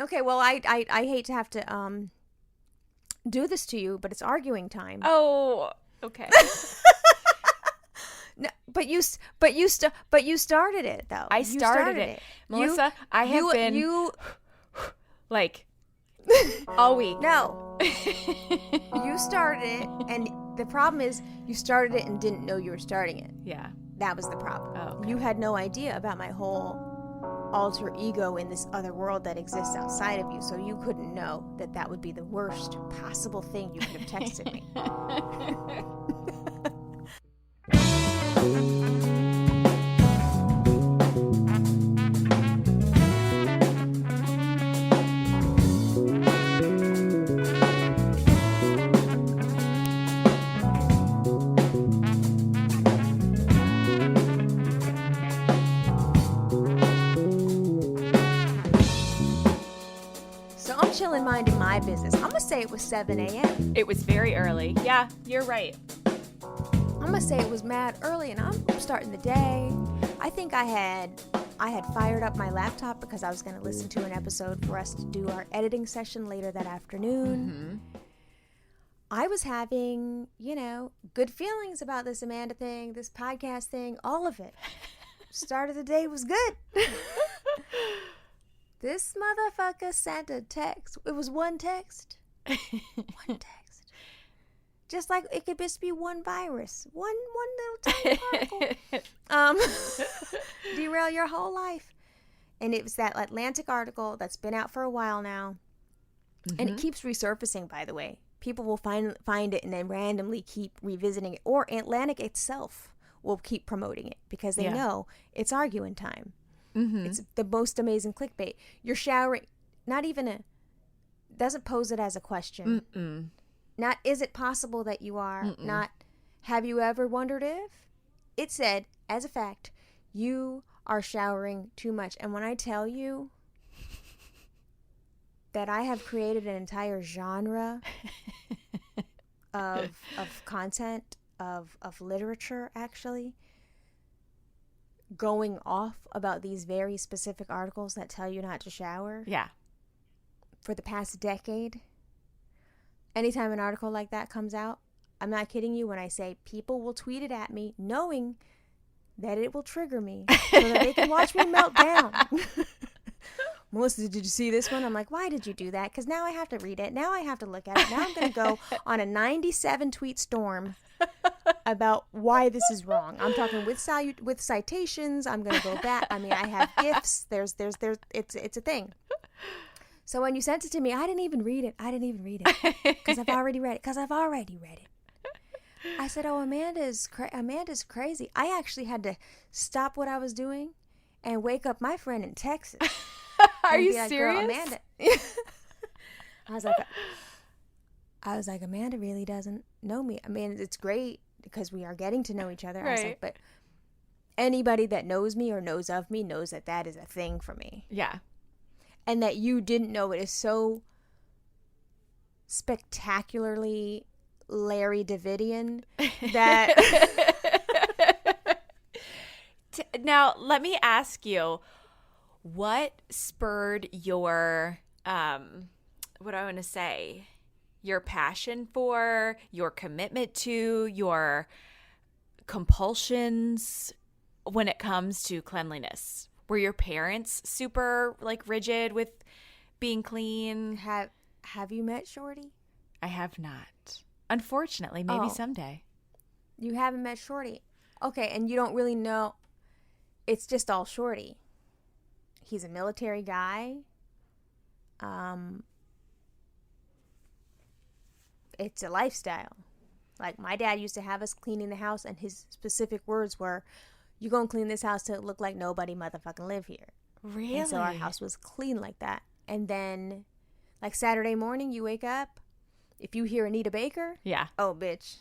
Okay, well, I hate to have to do this to you, but it's arguing time. Oh, okay. No, but you started it though. I started it. Melissa, I have been like all week. No. You started it, and the problem is you started it and didn't know you were starting it. Yeah. That was the problem. Oh, okay. You had no idea about my whole alter ego in this other world that exists outside of you, so you couldn't know that that would be the worst possible thing you could have texted me. So I'm chilling, minding my business. I'm gonna say it was 7 a.m. It was very early. Yeah, you're right. I'm gonna say it was mad early, and I'm starting the day. I think I had fired up my laptop because I was gonna listen to an episode for us to do our editing session later that afternoon. Mm-hmm. I was having, good feelings about this Amanda thing, this podcast thing, all of it. Start of the day was good. This motherfucker sent a text. It was one text. One text. Just like it could just be one virus. One little tiny particle. Derail your whole life. And it was that Atlantic article that's been out for a while now. Mm-hmm. And it keeps resurfacing, by the way. People will find it and then randomly keep revisiting it. Or Atlantic itself will keep promoting it because they know it's arguing time. Mm-hmm. It's the most amazing clickbait. You're showering, doesn't pose it as a question. Mm-mm. Not, is it possible that you are? Mm-mm. Not, have you ever wondered if? It said, as a fact, you are showering too much. And when I tell you that I have created an entire genre of content, of literature, actually, going off about these very specific articles that tell you not to shower. Yeah. For the past decade. Anytime an article like that comes out, I'm not kidding you when I say people will tweet it at me knowing that it will trigger me so that they can watch me melt down. Melissa, did you see this one? I'm like, why did you do that? Because now I have to read it. Now I have to look at it. Now I'm going to go on a 97 tweet storm about why this is wrong. I'm talking with citations. I'm going to go back. I mean, I have GIFs. It's a thing. So when you sent it to me, I didn't even read it. Because I've already read it. I said, oh, Amanda's crazy. I actually had to stop what I was doing and wake up my friend in Texas. Are you serious? Amanda. I was like, Amanda really doesn't know me. I mean, it's great because we are getting to know each other. Right. I was like, but anybody that knows me or knows of me knows that that is a thing for me. Yeah. And that you didn't know it is so spectacularly Larry Davidian that... Now, let me ask you, what spurred your, what do I want to say, your passion for, your commitment to, your compulsions when it comes to cleanliness? Were your parents super, rigid with being clean? Have you met Shorty? I have not. Unfortunately, maybe someday. You haven't met Shorty. Okay, and you don't really know. It's just all Shorty. He's a military guy. It's a lifestyle. Like, my dad used to have us cleaning the house, and his specific words were, "You gonna clean this house till it look like nobody motherfucking live here." Really? And so our house was clean like that. And then, like, Saturday morning, you wake up, if you hear Anita Baker, oh, bitch.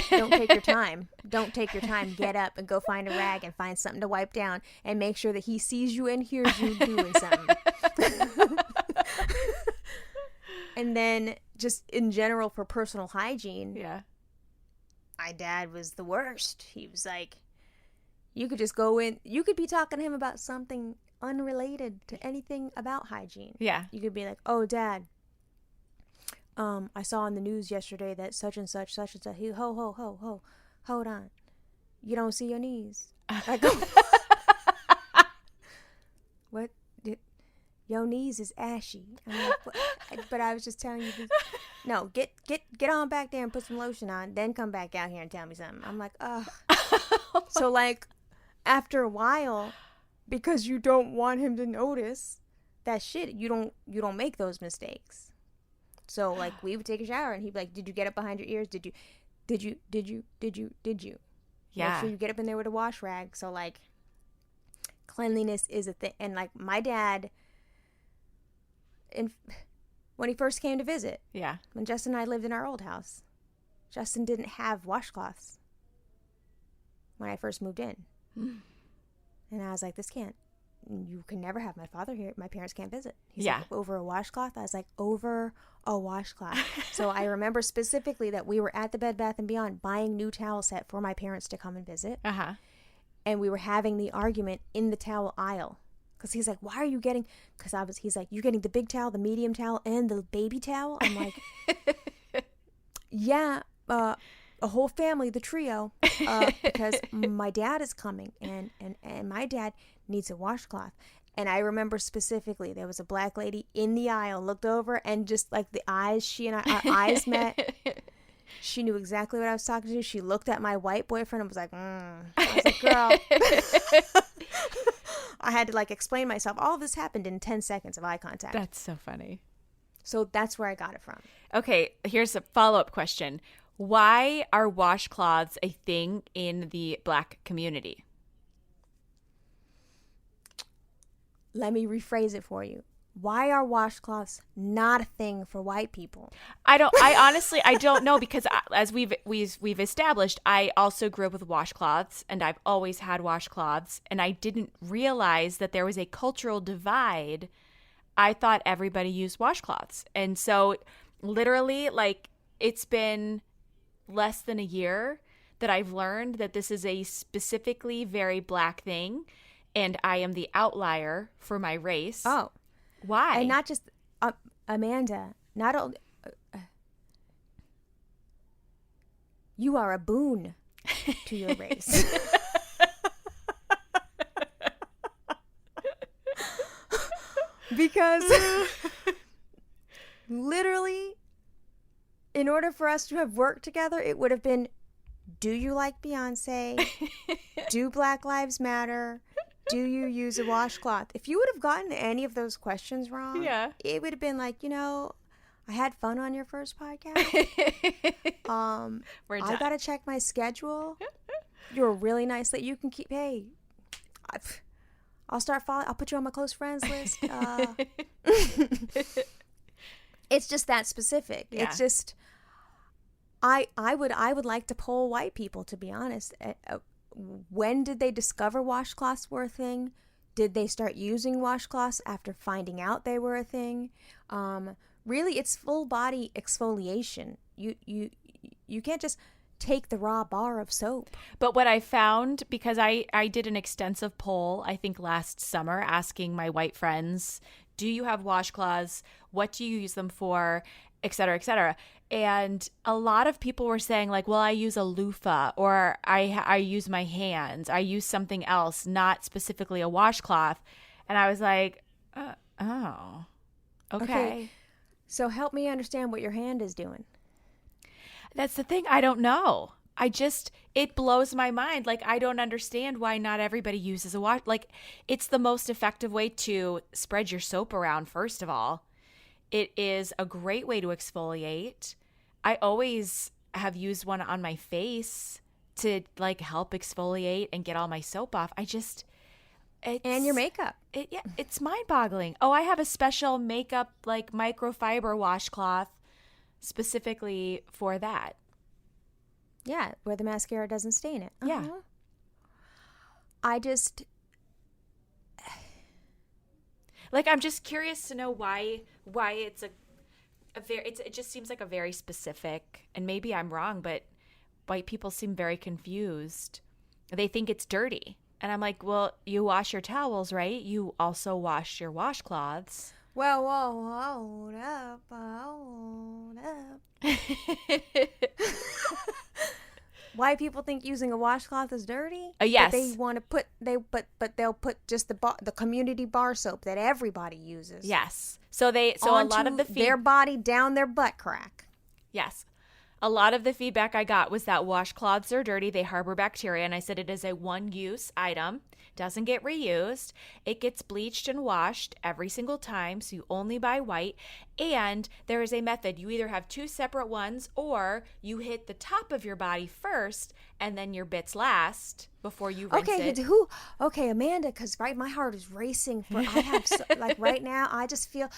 Don't take your time. Get up and go find a rag and find something to wipe down and make sure that he sees you and hears you doing something. And then just in general for personal hygiene, my dad was the worst. He was like, you could just go in, you could be talking to him about something unrelated to anything about hygiene. Yeah. You could be like, oh, Dad, I saw on the news yesterday that such and such, hold on. You don't see your knees. I go, what? Your knees is ashy. I'm like, but I was just telling you this. No, get on back there and put some lotion on, then come back out here and tell me something. I'm like, ugh. So like, after a while, because you don't want him to notice that shit, you don't make those mistakes. So like, we would take a shower and he'd be like, did you get up behind your ears? Did you? Yeah. Make sure you get up in there with a wash rag. So like, cleanliness is a thing. And like, my dad, when he first came to visit, Yeah. when Justin and I lived in our old house, Justin didn't have washcloths when I first moved in. And I was like, you can never have my father here. My parents can't visit. He's Yeah. like, over a washcloth? I was like, over a washcloth. So I remember specifically that we were at the Bed Bath & Beyond buying new towel set for my parents to come and visit. Uh-huh. And we were having the argument in the towel aisle. Because he's like, why are you getting... he's like, you're getting the big towel, the medium towel, and the baby towel? I'm like, yeah, a whole family, the trio. Because my dad is coming, and my dad needs a washcloth. And I remember specifically, there was a black lady in the aisle, looked over, and just like the eyes, she and our eyes met. She knew exactly what I was talking to. She looked at my white boyfriend and was like, I was like, girl. I had to like explain myself. All of this happened in 10 seconds of eye contact. That's so funny. So that's where I got it from. Okay, here's a follow-up question. Why are washcloths a thing in the Black community? Let me rephrase it for you. Why are washcloths not a thing for white people? I honestly don't know, because as we've established, I also grew up with washcloths, and I've always had washcloths, and I didn't realize that there was a cultural divide. I thought everybody used washcloths. And so literally, like, it's been less than a year that I've learned that this is a specifically very Black thing, and I am the outlier for my race. Oh. Why? And not just Amanda, not only you are a boon to your race. Because literally, in order for us to have worked together, it would have been, do you like Beyonce? Do Black Lives Matter? Do you use a washcloth? If you would have gotten any of those questions wrong, Yeah. It would have been like, I had fun on your first podcast. We're done. I got to check my schedule. You're a really nice lady. You can keep, hey, I'll start following. I'll put you on my close friends list. It's just that specific. Yeah. It's just, I would like to poll white people, to be honest. When did they discover washcloths were a thing? Did they start using washcloths after finding out they were a thing? Really, it's full body exfoliation. You can't just take the raw bar of soap. But what I found, because I did an extensive poll, I think last summer, asking my white friends, do you have washcloths? What do you use them for? Et cetera, et cetera. And a lot of people were saying like, well, I use a loofah, or I use my hands. I use something else, not specifically a washcloth. And I was like, oh, okay. So help me understand what your hand is doing. That's the thing. I don't know. It blows my mind. Like, I don't understand why not everybody uses a wash. Like, it's the most effective way to spread your soap around, first of all. It is a great way to exfoliate. I always have used one on my face to like help exfoliate and get all my soap off. And your makeup. It's mind-boggling. Oh, I have a special makeup like microfiber washcloth specifically for that. Yeah, where the mascara doesn't stain it. Yeah. Like, I'm just curious to know why it's it just seems like a very specific, and maybe I'm wrong, but white people seem very confused. They think it's dirty. And I'm like, well, you wash your towels, right? You also wash your washcloths. Well, whoa, hold up. Why people think using a washcloth is dirty? Yes. But they want to put but they'll put just the community bar soap that everybody uses. Yes. So a lot of the their body down their butt crack. Yes. A lot of the feedback I got was that washcloths are dirty. They harbor bacteria. And I said it is a one-use item. Doesn't get reused. It gets bleached and washed every single time. So you only buy white. And there is a method. You either have two separate ones or you hit the top of your body first and then your bits last before you rinse it. Okay, Amanda, because my heart is racing. Right now, I just feel,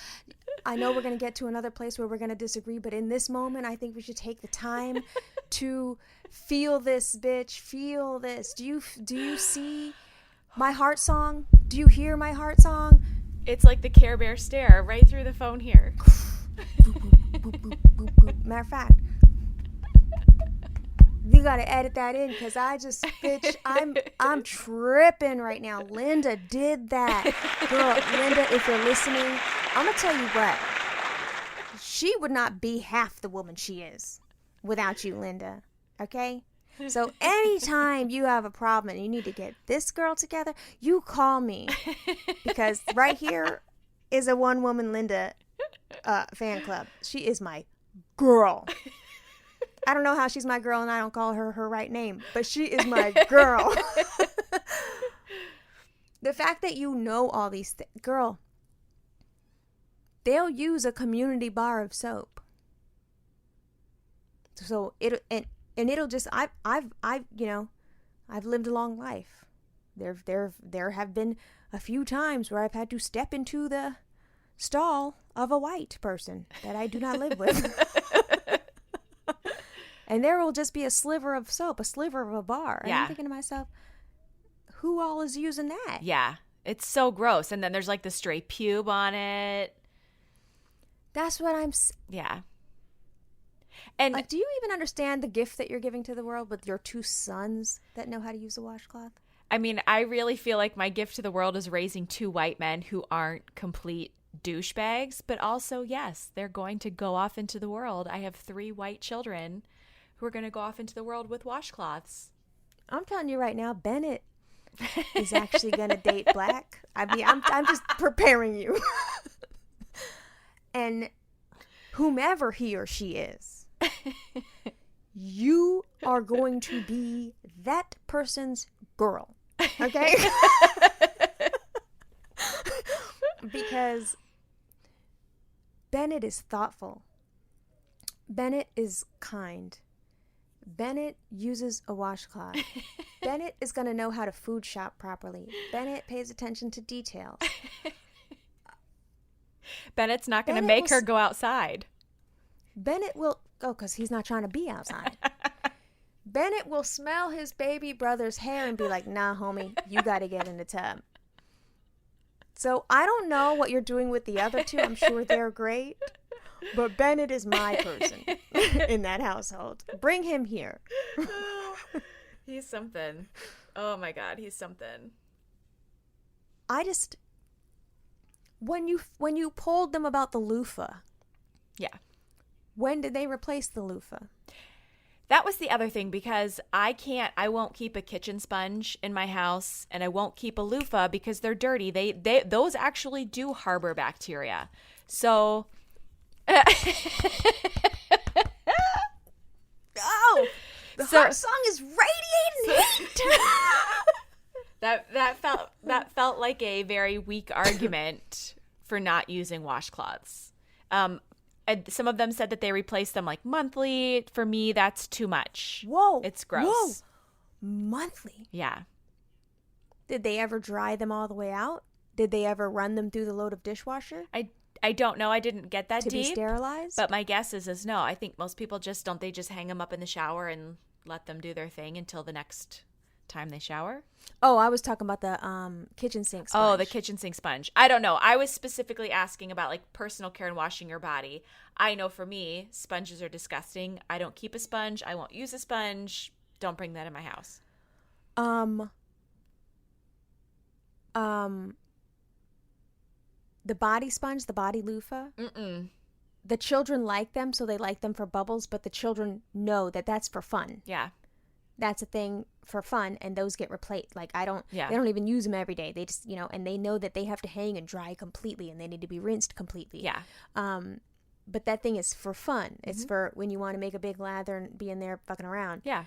I know we're going to get to another place where we're going to disagree, but in this moment, I think we should take the time to feel this, bitch. Feel this. Do you see my heart song? Do you hear my heart song? It's like the Care Bear stare right through the phone here. Boop, boop, boop, boop, boop. Matter of fact, you gotta edit that in because bitch, I'm tripping right now. Linda did that. Girl, Linda, if you're listening, I'm gonna tell you what. She would not be half the woman she is without you, Linda. Okay? So anytime you have a problem and you need to get this girl together, you call me. Because right here is a one-woman Linda fan club. She is my girl. I don't know how she's my girl and I don't call her her right name, but she is my girl. The fact that you know all these things, girl, they'll use a community bar of soap. So it'll just I've lived a long life. There have been a few times where I've had to step into the stall of a white person that I do not live with. And there will just be a sliver of soap, a sliver of a bar. And I'm thinking to myself, who all is using that? Yeah. It's so gross. And then there's like the stray pube on it. That's what I'm... Yeah. And do you even understand the gift that you're giving to the world with your two sons that know how to use a washcloth? I mean, I really feel like my gift to the world is raising two white men who aren't complete douchebags, but also, yes, they're going to go off into the world. I have 3 white children who are going to go off into the world with washcloths. I'm telling you right now, Bennett is actually going to date black. I mean, I'm just preparing you. And whomever he or she is, you are going to be that person's girl. Okay? Because Bennett is thoughtful. Bennett is kind. Bennett uses a washcloth. Bennett is going to know how to food shop properly. Bennett pays attention to details. Bennett's not going to make her go outside. Bennett will... Oh, because he's not trying to be outside. Bennett will smell his baby brother's hair and be like, nah, homie, you got to get in the tub. So I don't know what you're doing with the other two. I'm sure they're great. But Bennett is my person in that household. Bring him here. He's something. Oh, my God. He's something. I just... When you polled them about the loofah. Yeah. When did they replace the loofah? That was the other thing because I won't keep a kitchen sponge in my house and I won't keep a loofah because they're dirty. Those actually do harbor bacteria. So... Oh, the heart song is radiating heat. That felt like a very weak argument for not using washcloths. Some of them said that they replaced them like monthly. For me, that's too much. Whoa, it's gross. Whoa, monthly. Yeah. Did they ever dry them all the way out? Did they ever run them through the load of dishwasher? I don't know. I didn't get that deep. To be sterilized? But my guess is no. I think most people just hang them up in the shower and let them do their thing until the next time they shower. Oh, I was talking about the kitchen sink sponge. Oh, the kitchen sink sponge. I don't know. I was specifically asking about like personal care and washing your body. I know for me, sponges are disgusting. I don't keep a sponge. I won't use a sponge. Don't bring that in my house. The body sponge, the body loofah. Mm-mm. The children like them, so they like them for bubbles, but the children know that that's for fun. Yeah. That's a thing for fun, and those get replaced. Like, they Yeah. don't even use them every day. They just, and they know that they have to hang and dry completely, and they need to be rinsed completely. Yeah. But that thing is for fun. It's for when you want to make a big lather and be in there fucking around. Yeah.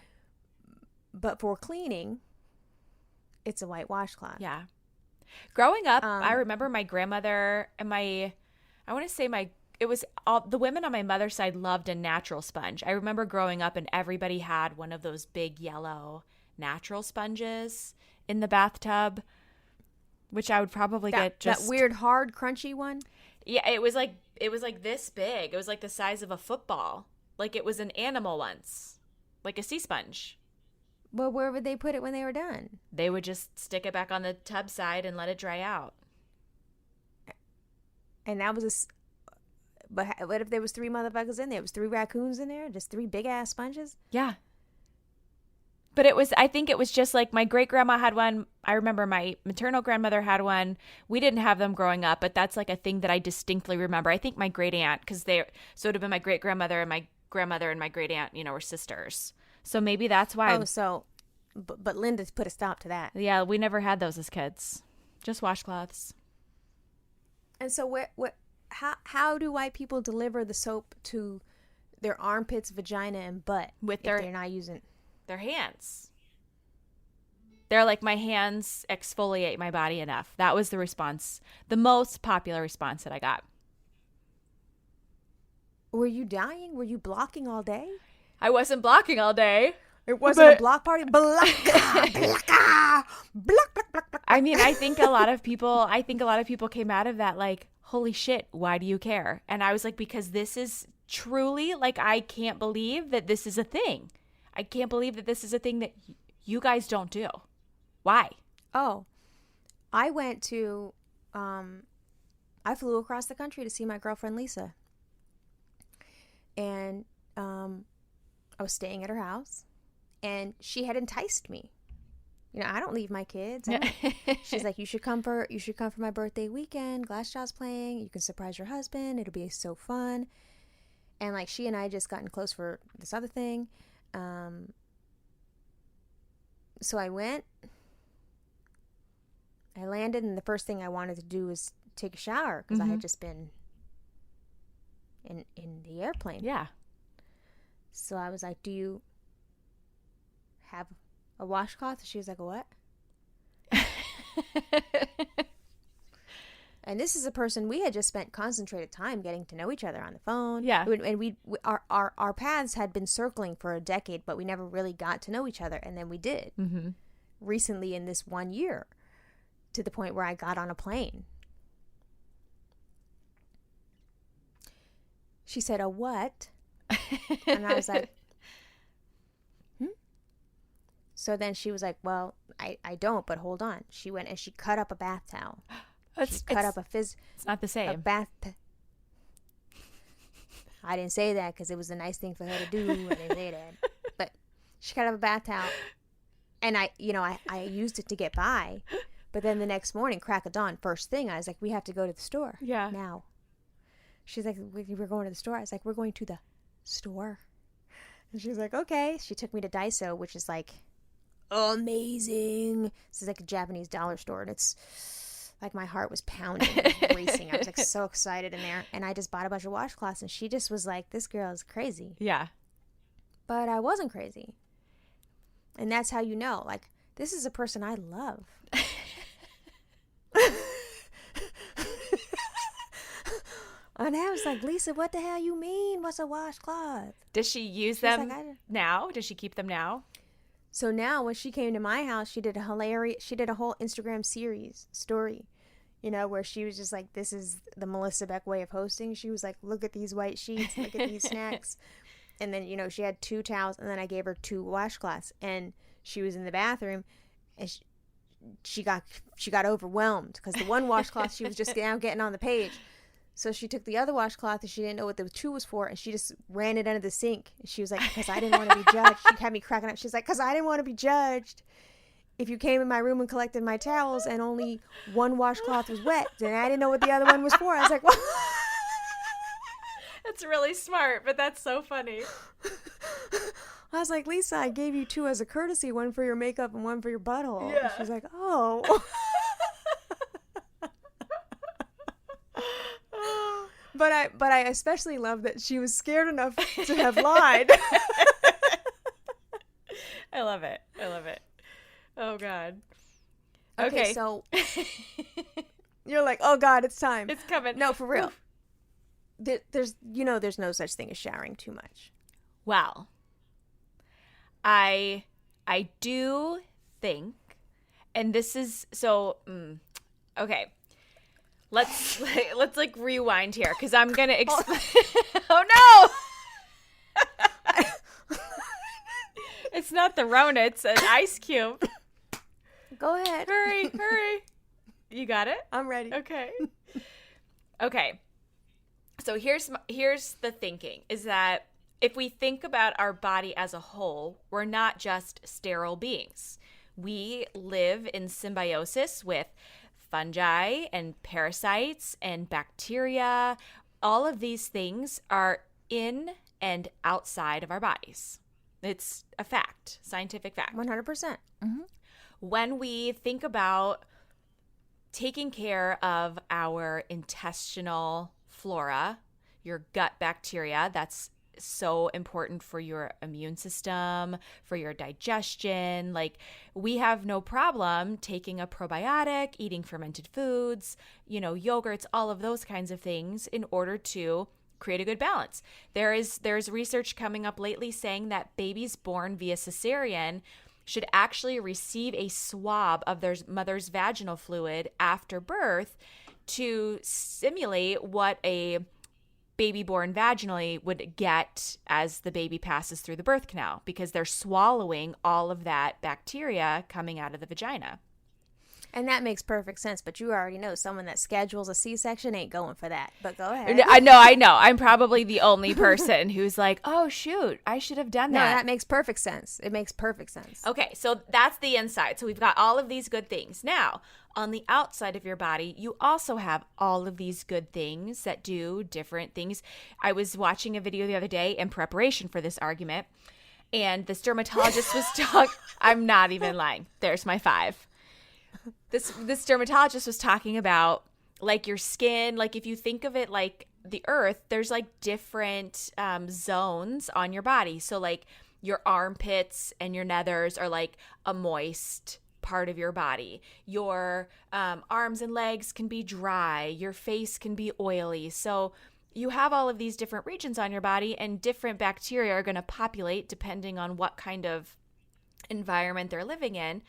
But for cleaning, it's a white washcloth. Yeah. Growing up, I remember my grandmother and I want to say it was all the women on my mother's side loved a natural sponge. I remember growing up and everybody had one of those big yellow natural sponges in the bathtub, which I would probably get just that weird hard crunchy one. Yeah, it was like this big. It was like the size of a football. Like it was an animal once, like a sea sponge. Well, where would they put it when they were done? They would just stick it back on the tub side and let it dry out. And that was but what if there was 3 motherfuckers in there? It was 3 raccoons in there? Just 3 big-ass sponges? Yeah. But I think it was just like my great-grandma had one. I remember my maternal grandmother had one. We didn't have them growing up, but that's like a thing that I distinctly remember. I think my great-aunt, so it would have been my great-grandmother and my grandmother and my great-aunt, were sisters. So maybe that's why. Oh, but Linda put a stop to that. Yeah, we never had those as kids. Just washcloths. And so how do white people deliver the soap to their armpits, vagina, and butt if they're not using their hands? They're like, my hands exfoliate my body enough. That was the response, the most popular response that I got. Were you dying? Were you blocking all day? I wasn't blocking all day. It wasn't a block party. Block. I mean, I think a lot of people came out of that like, holy shit, why do you care? And I was like, because this is truly like, I can't believe that this is a thing. I can't believe that this is a thing that you guys don't do. Why? Oh, I went to, I flew across the country to see my girlfriend Lisa. And I was staying at her house, and she had enticed me. I don't leave my kids. She's like, you should come for my birthday weekend. Glassjaw's playing. You can surprise your husband. It'll be so fun. And like, she and I just gotten close for this other thing. So I went. I landed, and the first thing I wanted to do was take a shower because I had just been in the airplane. Yeah. So I was like, do you have a washcloth? She was like, a what? And this is a person we had just spent concentrated time getting to know each other on the phone. Yeah. And our paths had been circling for a decade, but we never really got to know each other. And then we did recently in this 1 year, to the point where I got on a plane. She said, a what? And I was like, So then she was like, well, I don't, but hold on. She went and she cut up a bath towel. It's not the same. A bath. I didn't say that because it was a nice thing for her to do. I didn't say that. But she cut up a bath towel, and I used it to get by. But then the next morning, crack of dawn, first thing, I was like, we have to go to the store. Yeah. Now. She's like, we're going to the store. I was like, we're going to the store. And she was like, okay. She took me to Daiso, which is like amazing. This is like a Japanese dollar store, and it's like my heart was pounding, racing. I was like so excited in there, and I just bought a bunch of washcloths, and she just was like, this girl is crazy. Yeah. But I wasn't crazy. And that's how you know, like, this is a person I love. And I was like, Lisa, what the hell you mean? What's a washcloth? Does she use them now? Does she keep them now? So now when she came to my house, she did a whole Instagram story, where she was just like, this is the Melissa Beck way of hosting. She was like, look at these white sheets, look at these snacks. And then, she had 2 towels, and then I gave her 2 washcloths, and she was in the bathroom, and she got overwhelmed because the one washcloth she was just now getting on the page. So she took the other washcloth, and she didn't know what the 2 was for, and she just ran it under the sink. And she was like, because I didn't want to be judged. She had me cracking up. She's like, because I didn't want to be judged. if you came in my room and collected my towels and only one washcloth was wet, then I didn't know what the other one was for. I was like, what? That's really smart, but that's so funny. I was like, Lisa, I gave you 2 as a courtesy, one for your makeup and one for your butthole. Yeah. And she's like, oh. But I especially love that she was scared enough to have lied. I love it. I love it. Oh, God. Okay, so you're like, oh, God, it's time. It's coming. No, for real. There's no such thing as showering too much. Well, I do think, and this is so, okay. Let's like rewind here because I'm gonna explain. Oh no! It's not the Rona; it's an ice cube. Go ahead. Hurry! You got it? I'm ready. Okay. So here's the thinking: is that if we think about our body as a whole, we're not just sterile beings. We live in symbiosis with fungi and parasites and bacteria. All of these things are in and outside of our bodies. It's a fact, scientific fact. 100%. Mm-hmm. When we think about taking care of our intestinal flora, your gut bacteria, that's so important for your immune system, for your digestion. Like, we have no problem taking a probiotic, eating fermented foods, yogurts, all of those kinds of things in order to create a good balance. There's research coming up lately saying that babies born via cesarean should actually receive a swab of their mother's vaginal fluid after birth to simulate what a baby born vaginally would get as the baby passes through the birth canal, because they're swallowing all of that bacteria coming out of the vagina. And that makes perfect sense, but you already know someone that schedules a C-section ain't going for that. But go ahead. I know. I'm probably the only person who's like, oh, shoot, I should have done that. No, that makes perfect sense. It makes perfect sense. Okay, so that's the inside. So we've got all of these good things. Now, on the outside of your body, you also have all of these good things that do different things. I was watching a video the other day in preparation for this argument, and this dermatologist was talking. I'm not even lying. There's my 5. This dermatologist was talking about, like, your skin. Like, if you think of it like the earth, there's like different zones on your body. So like your armpits and your nethers are like a moist part of your body. Your arms and legs can be dry. Your face can be oily. So you have all of these different regions on your body, and different bacteria are going to populate depending on what kind of environment they're living in.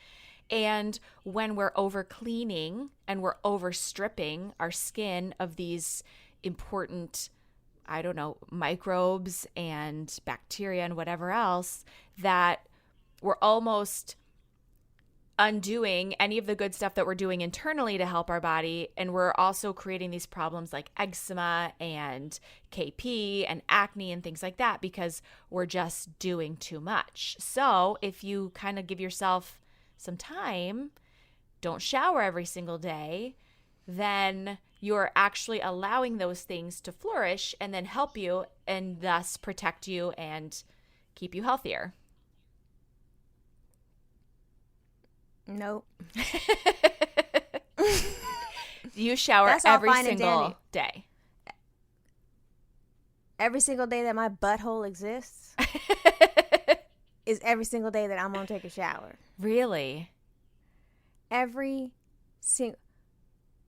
And when we're over cleaning and we're over stripping our skin of these important, microbes and bacteria and whatever else, that we're almost undoing any of the good stuff that we're doing internally to help our body. And we're also creating these problems like eczema and KP and acne and things like that because we're just doing too much. So if you kind of give yourself some time, don't shower every single day, then you're actually allowing those things to flourish and then help you and thus protect you and keep you healthier. Nope. You shower every single day. Every single day that my butthole exists is every single day that I'm going to take a shower. Really? Every single.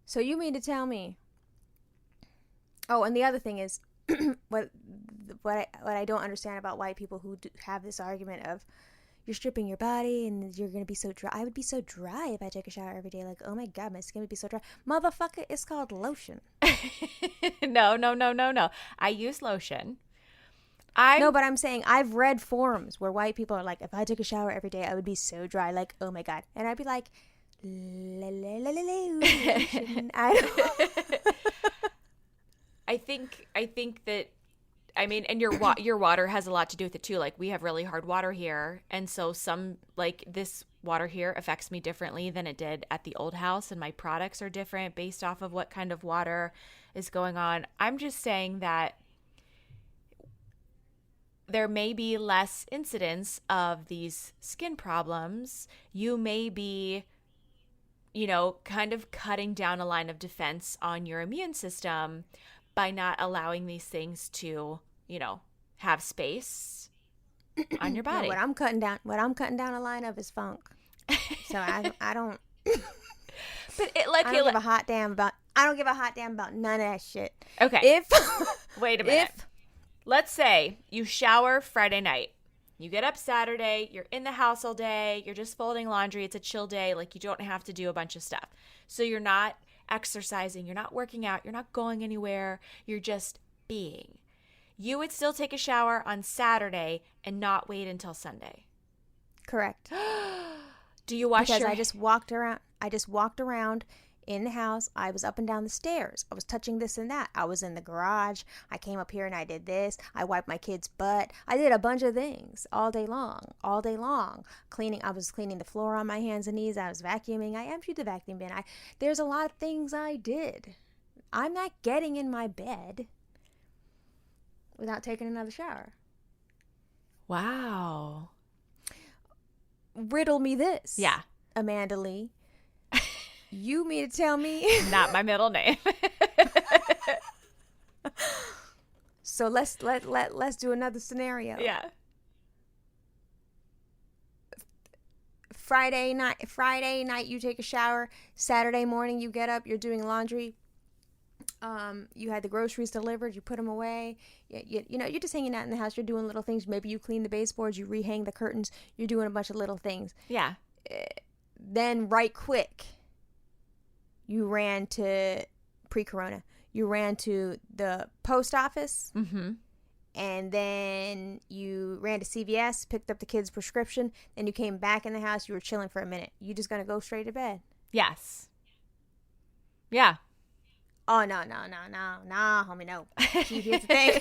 So you mean to tell me? Oh, and the other thing is, what I don't understand about white people who have this argument of you're stripping your body and you're going to be so dry. I would be so dry if I took a shower every day. Like, oh my God, my skin would be so dry. Motherfucker, it's called lotion. No. I use lotion. No, but I'm saying I've read forums where white people are like, if I took a shower every day, I would be so dry. Like, oh my God. And I'd be like, I think that, and your water has a lot to do with it too. Like, we have really hard water here. And so some, like, this water here affects me differently than it did at the old house, and my products are different based off of what kind of water is going on. I'm just saying that there may be less incidence of these skin problems. You may be, kind of cutting down a line of defense on your immune system by not allowing these things to, have space on your body. No, what I'm cutting down a line of is funk. So I don't. But I don't give a hot damn about. I don't give a hot damn about none of that shit. Okay. Wait a minute. Let's say you shower Friday night. You get up Saturday. You're in the house all day. You're just folding laundry. It's a chill day. Like, you don't have to do a bunch of stuff. So you're not exercising. You're not working out. You're not going anywhere. You're just being. You would still take a shower on Saturday and not wait until Sunday. Correct. Do you wash because your... I just walked around in the house. I was up and down the stairs. I was touching this and that. I was in the garage. I came up here and I did this. I wiped my kid's butt. I did a bunch of things all day long. I was cleaning the floor on my hands and knees. I was vacuuming. I emptied the vacuum bin. There's a lot of things I did. I'm not getting in my bed without taking another shower. Wow. Riddle me this. Yeah. Amanda Lee. You mean to tell me? Not my middle name. So let's do another scenario. Yeah. Friday night you take a shower. Saturday morning you get up, you're doing laundry. You had the groceries delivered, you put them away. You're just hanging out in the house. You're doing little things. Maybe you clean the baseboards, you rehang the curtains. You're doing a bunch of little things. Yeah. Then right quick, you ran to pre-corona. You ran to the post office. Mm-hmm. And then you ran to CVS, picked up the kid's prescription. Then you came back in the house. You were chilling for a minute. You just gonna go straight to bed? Yes. Yeah. Oh, no, homie, no. See, here's the thing.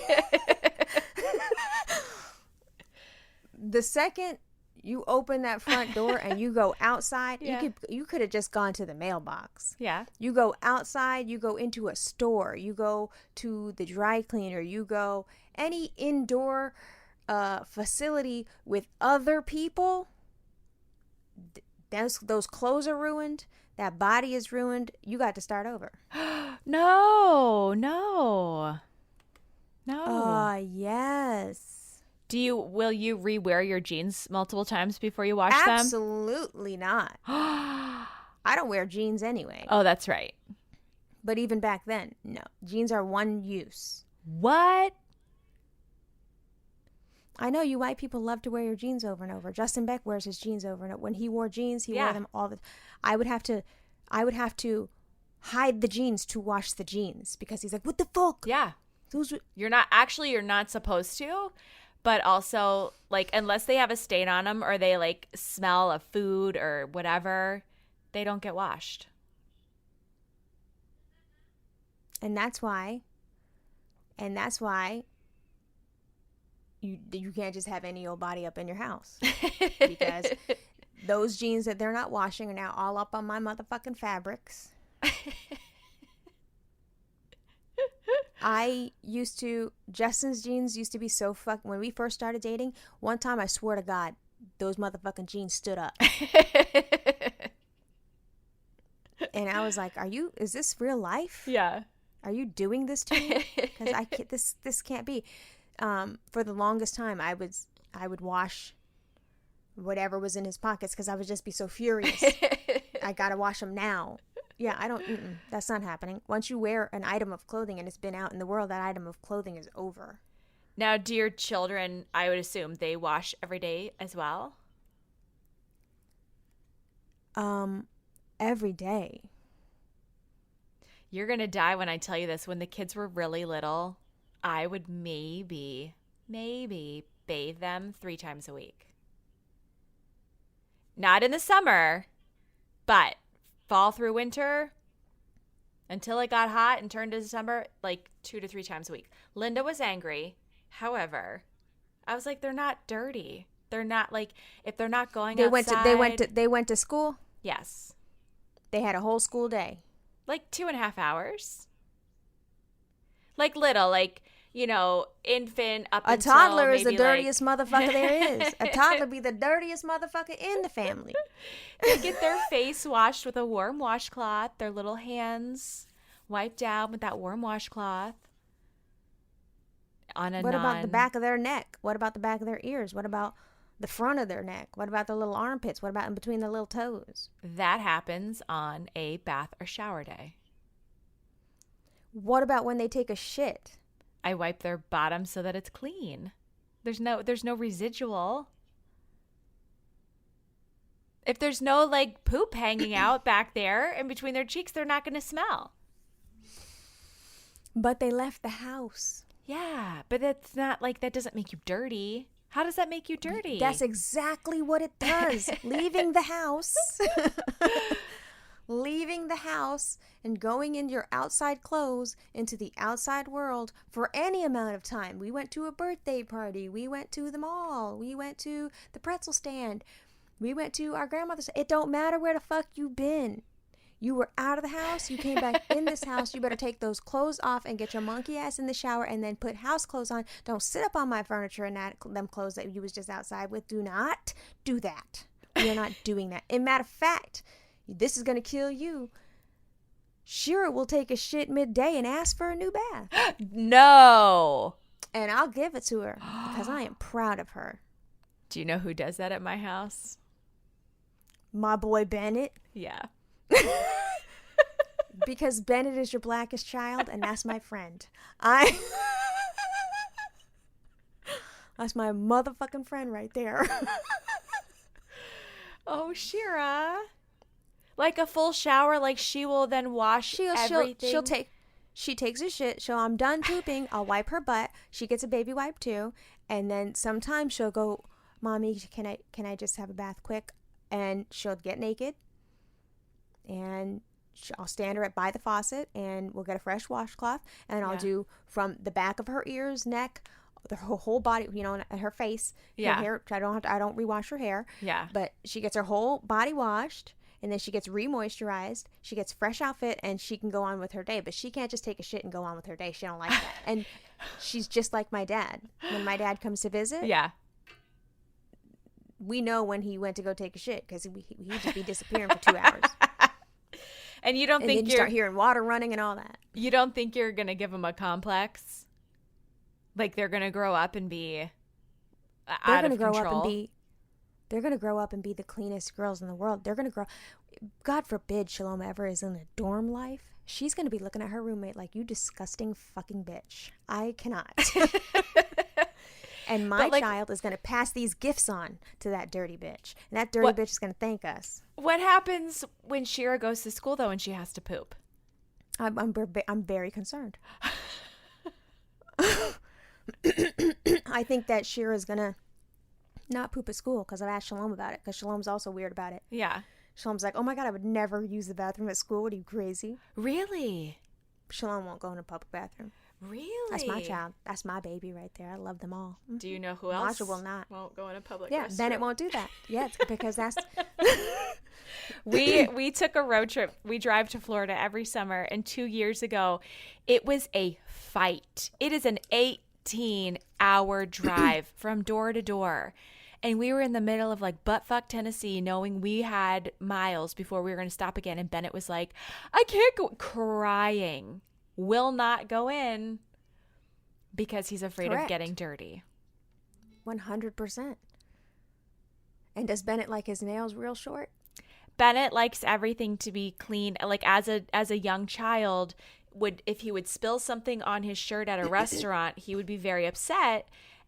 The second you open that front door and you go outside, yeah. you could have just gone to the mailbox. Yeah. You go outside, you go into a store, you go to the dry cleaner, you go any indoor facility with other people. Those clothes are ruined. That body is ruined. You got to start over. No. Yes. Will you rewear your jeans multiple times before you wash them? Absolutely not. I don't wear jeans anyway. Oh, that's right. But even back then, no. Jeans are one use. What? I know you white people love to wear your jeans over and over. Justin Beck wears his jeans over and over. When he wore jeans, he wore them all the. I would have to hide the jeans to wash the jeans because he's like, what the fuck? Yeah. You're not supposed to, but also, like, unless they have a stain on them or they like smell of food or whatever, they don't get washed. And that's why you can't just have any old body up in your house. Because those jeans that they're not washing are now all up on my motherfucking fabrics. Justin's jeans used to be so when we first started dating, one time I swear to God, those motherfucking jeans stood up. And I was like, is this real life? Yeah. Are you doing this to me? Because this can't be. For the longest time, I would wash whatever was in his pockets because I would just be so furious. I gotta wash them now. Yeah, that's not happening. Once you wear an item of clothing and it's been out in the world, that item of clothing is over. Now, do your children, I would assume, they wash every day as well? Every day. You're gonna die when I tell you this. When the kids were really little, I would maybe bathe them 3 times a week. Not in the summer, but fall through winter until it got hot and turned to December, like 2 to 3 times a week. Linda was angry. However, I was like, they're not dirty. they're not like, if they're not going They outside. they went to school. Yes. They had a whole school day. Like 2.5 hours. Like little, like, infant up A until toddler is the maybe, dirtiest motherfucker there is. A toddler be the dirtiest motherfucker in the family. They get their face washed with a warm washcloth, their little hands wiped down with that warm washcloth. What about the back of their neck? What about the back of their ears? What about the front of their neck? What about the little armpits? What about in between the little toes? That happens on a bath or shower day. What about when they take a shit? I wipe their bottom so that it's clean. There's no residual. If there's no like poop hanging out back there in between their cheeks, they're not going to smell. But they left the house. Yeah, but that's not like, that doesn't make you dirty. How does that make you dirty? That's exactly what it does. Leaving the house. Leaving the house and going in your outside clothes into the outside world for any amount of time. We went to a birthday party. We went to the mall. We went to the pretzel stand. We went to our grandmother's. It don't matter where the fuck you been. You were out of the house. You came back in this house. You better take those clothes off and get your monkey ass in the shower and then put house clothes on. Don't sit up on my furniture and them clothes that you was just outside with. Do not do that. We are not doing that. And matter of fact, this is going to kill you. Shira will take a shit midday and ask for a new bath. No. And I'll give it to her because I am proud of her. Do you know who does that at my house? My boy Bennett. Yeah. Because Bennett is your blackest child and that's my friend. That's my motherfucking friend right there. Oh, Shira. Like a full shower, like she will then wash everything. She takes a shit. I'm done pooping. I'll wipe her butt. She gets a baby wipe too. And then sometimes she'll go, Mommy, can I just have a bath quick? And she'll get naked. And I'll stand her by the faucet and we'll get a fresh washcloth. And I'll do from the back of her ears, neck, her whole body, her face, her hair. I don't rewash her hair. Yeah. But she gets her whole body washed. And then she gets re-moisturized. She gets fresh outfit, and she can go on with her day. But she can't just take a shit and go on with her day. She don't like that. And she's just like my dad. When my dad comes to visit, we know when he went to go take a shit because he'd just be disappearing for 2 hours. And you don't think then you start hearing water running and all that. You don't think you're gonna give him a complex? Like they're gonna grow up and be out of control? They're going to grow up and be the cleanest girls in the world. They're going to grow. God forbid Shalom ever is in a dorm life. She's going to be looking at her roommate like, you disgusting fucking bitch. I cannot. And my child is going to pass these gifts on to that dirty bitch. And that dirty bitch is going to thank us. What happens when Shira goes to school, though, and she has to poop? I'm very concerned. I think that Shira's going to not poop at school because I've asked Shalom about it because Shalom's also weird about it. Yeah. Shalom's like, oh my God, I would never use the bathroom at school. What are you, crazy? Really? Shalom won't go in a public bathroom. Really? That's my child. That's my baby right there. I love them all. Do you know who else Masha will not. Won't go in a public restroom? Yeah, Bennett won't do that. Yeah, it's because that's... We took a road trip. We drive to Florida every summer, and 2 years ago, it was a fight. It is an 18-hour drive from door to door. And we were in the middle of like buttfuck Tennessee, knowing we had miles before we were going to stop again. And Bennett was like, I can't go, crying, will not go in because he's afraid of getting dirty. 100%. And does Bennett like his nails real short? Bennett likes everything to be clean. Like as a young child, if he would spill something on his shirt at a restaurant, he would be very upset.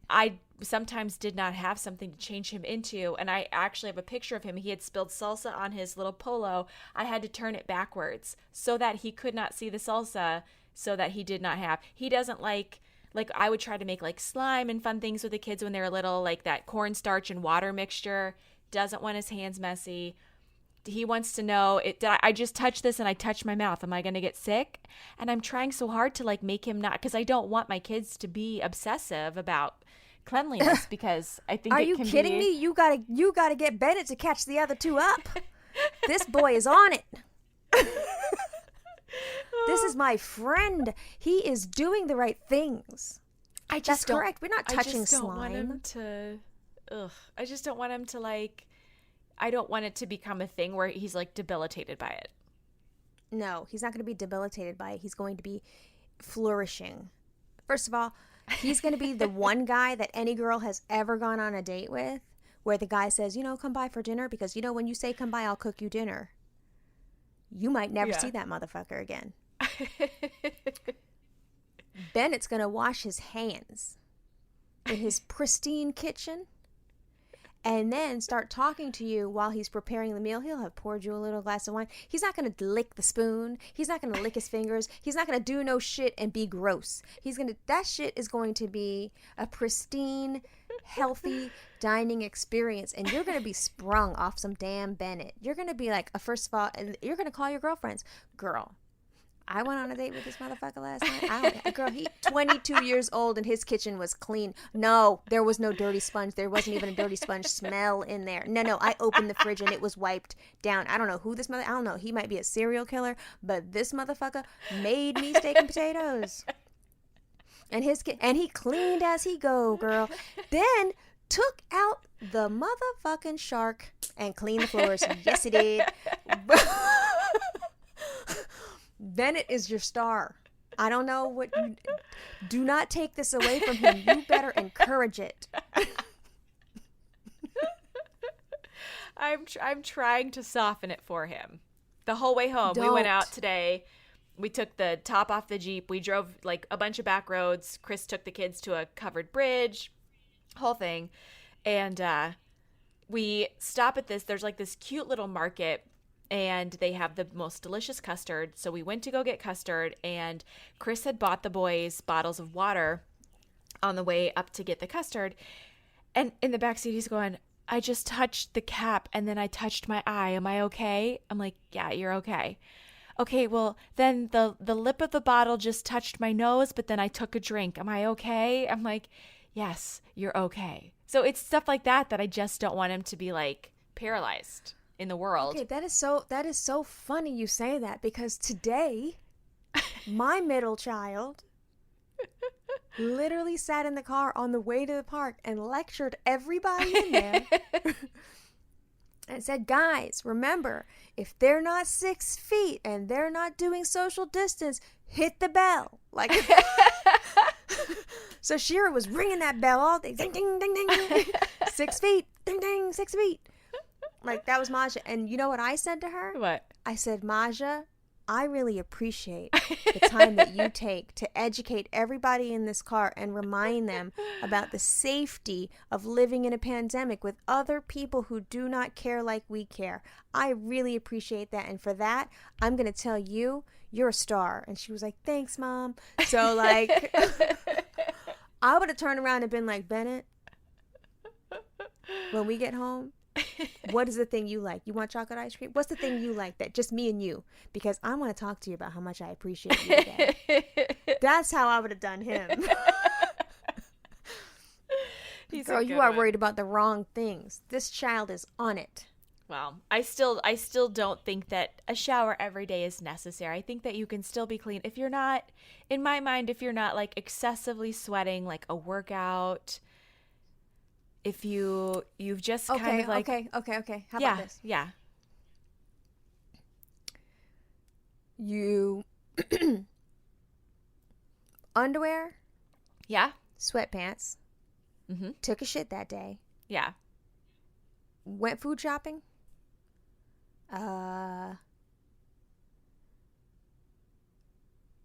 I sometimes did not have something to change him into, and I actually have a picture of him. He had spilled salsa on his little polo. I had to turn it backwards so that he could not see the salsa, so that he did not have. He doesn't like I would try to make like slime and fun things with the kids when they were little, like that cornstarch and water mixture. Doesn't want his hands messy. He wants to know, I just touched this and I touched my mouth. Am I going to get sick? And I'm trying so hard to like make him not, because I don't want my kids to be obsessive about cleanliness because I think Are it you can kidding me? You gotta get Bennett to catch the other two up. This boy is on it. This is my friend. He is doing the right things. That's correct. We're not touching slime. I just don't want him to like. I don't want it to become a thing where he's like debilitated by it. No, he's not going to be debilitated by it. He's going to be flourishing. First of all, he's going to be the one guy that any girl has ever gone on a date with where the guy says, come by for dinner because, when you say come by, I'll cook you dinner. You might never see that motherfucker again. Bennett's going to wash his hands in his pristine kitchen and then start talking to you while he's preparing the meal. He'll have poured you a little glass of wine. He's not going to lick the spoon. He's not going to lick his fingers. He's not going to do no shit and be gross. That shit is going to be a pristine, healthy dining experience. And you're going to be sprung off some damn Bennett. You're going to be like, first of all, you're going to call your girlfriends. Girl, I went on a date with this motherfucker last night. Girl, he 22 years old and his kitchen was clean. No, there was no dirty sponge. There wasn't even a dirty sponge smell in there. No, I opened the fridge and it was wiped down. I don't know who this I don't know. He might be a serial killer, but this motherfucker made me steak and potatoes. And he cleaned as he go, girl. Then took out the motherfucking shark and cleaned the floors. Yes, he did. Bennett is your star. I don't know what do not take this away from him. You better encourage it. I'm trying to soften it for him. The whole way home, we went out today. We took the top off the Jeep. We drove like a bunch of back roads. Chris took the kids to a covered bridge, whole thing. And we stop at there's like this cute little market and they have the most delicious custard. So we went to go get custard and Chris had bought the boys bottles of water on the way up to get the custard. And in the backseat, he's going, I just touched the cap and then I touched my eye. Am I okay? I'm like, yeah, you're okay. Okay, well, then the lip of the bottle just touched my nose, but then I took a drink. Am I okay? I'm like, yes, you're okay. So it's stuff like that I just don't want him to be like paralyzed in the world. Okay, that is so funny you say that because today my middle child literally sat in the car on the way to the park and lectured everybody in there and said, guys, remember, if they're not 6 feet and they're not doing social distance, hit the bell. Like, so Shira was ringing that bell all day. Ding, ding, ding, ding. 6 feet. Ding, ding, 6 feet. Like, that was Maja. And you know what I said to her? What? I said, Maja, I really appreciate the time that you take to educate everybody in this car and remind them about the safety of living in a pandemic with other people who do not care like we care. I really appreciate that. And for that, I'm going to tell you, you're a star. And she was like, thanks, Mom. So, like, I would have turned around and been like, Bennett, when we get home, what is the thing you like? You want chocolate ice cream? What's the thing you like that just me and you? Because I want to talk to you about how much I appreciate you today. That's how I would have done him. Girl, you are worried about the wrong things. This child is on it. Well, I still don't think that a shower every day is necessary. I think that you can still be clean if you're not, in my mind, if you're not like excessively sweating like a workout. If you've just kind of like... Okay. How about this? Yeah. You... underwear? Yeah. Sweatpants. Mm-hmm. Took a shit that day. Yeah. Went food shopping. Had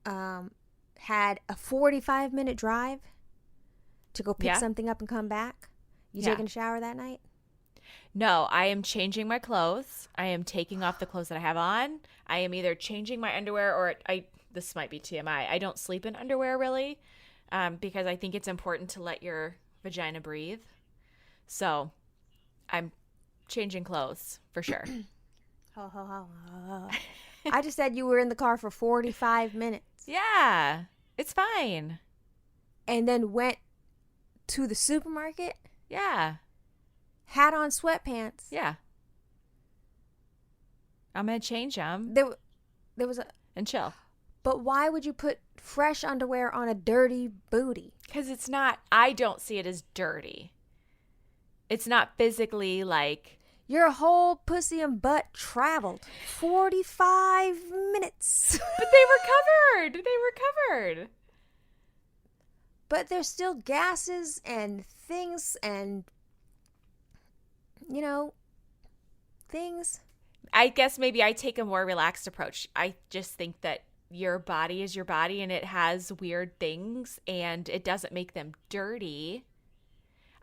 a 45-minute drive to go pick something up and come back. You taking a shower that night? No, I am changing my clothes. I am taking off the clothes that I have on. I am either changing my underwear or this might be TMI. I don't sleep in underwear really because I think it's important to let your vagina breathe. So I'm changing clothes for sure. I just said you were in the car for 45 minutes. Yeah, it's fine. And then went to the supermarket, Yeah. hat on, sweatpants. Yeah. I'm going to change them There was a... and chill. But why would you put fresh underwear on a dirty booty? Because it's not, I don't see it as dirty. It's not physically like... Your whole pussy and butt traveled 45 minutes. But they were covered. They were covered. But there's still gases and things and, things. I guess maybe I take a more relaxed approach. I just think that your body is your body and it has weird things and it doesn't make them dirty.